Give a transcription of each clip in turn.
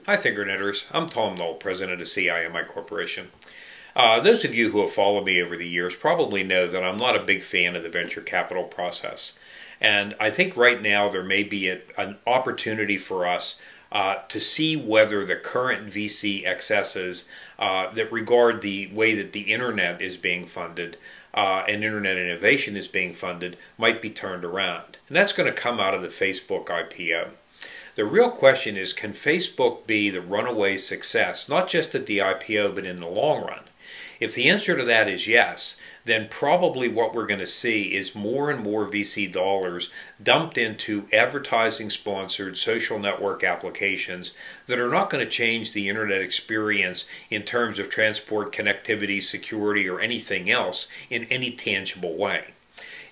Hi Thinkernetters, I'm Tom Knoll, President of CIMI Corporation. Those of you who have followed me over the years probably know that I'm not a big fan of the venture capital process. And I think right now there may be an opportunity for us to see whether the current VC excesses that regard the way that the internet is being funded and internet innovation is being funded might be turned around. And that's going to come out of the Facebook IPO. The real question is, can Facebook be the runaway success, not just at the IPO, but in the long run? If the answer to that is yes, then probably what we're going to see is more and more VC dollars dumped into advertising-sponsored social network applications that are not going to change the internet experience in terms of transport, connectivity, security, or anything else in any tangible way.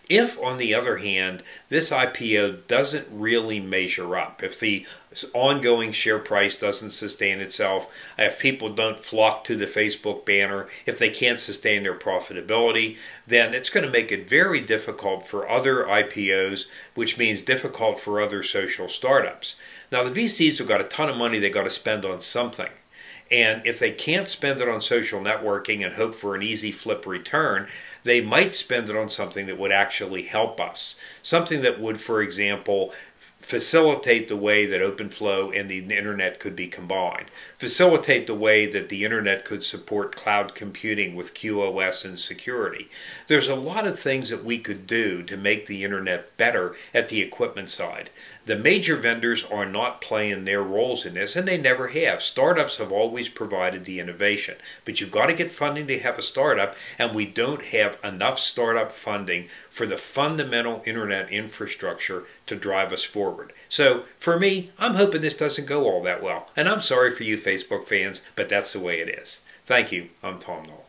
If, on the other hand, this IPO doesn't really measure up, if the ongoing share price doesn't sustain itself, if people don't flock to the Facebook banner, if they can't sustain their profitability, then it's going to make it very difficult for other IPOs, which means difficult for other social startups. Now, the VCs have got a ton of money they've got to spend on something. And if they can't spend it on social networking and hope for an easy flip return, they might spend it on something that would actually help us. Something that would, for example, facilitate the way that OpenFlow and the internet could be combined. Facilitate the way that the internet could support cloud computing with QoS and security. There's a lot of things that we could do to make the internet better at the equipment side. The major vendors are not playing their roles in this, and they never have. Startups have always provided the innovation, but you've got to get funding to have a startup, and we don't have enough startup funding for the fundamental internet infrastructure to drive us forward. So for me, I'm hoping this doesn't go all that well, and I'm sorry for you Facebook fans, but that's the way it is. Thank you. I'm Tom Knoll.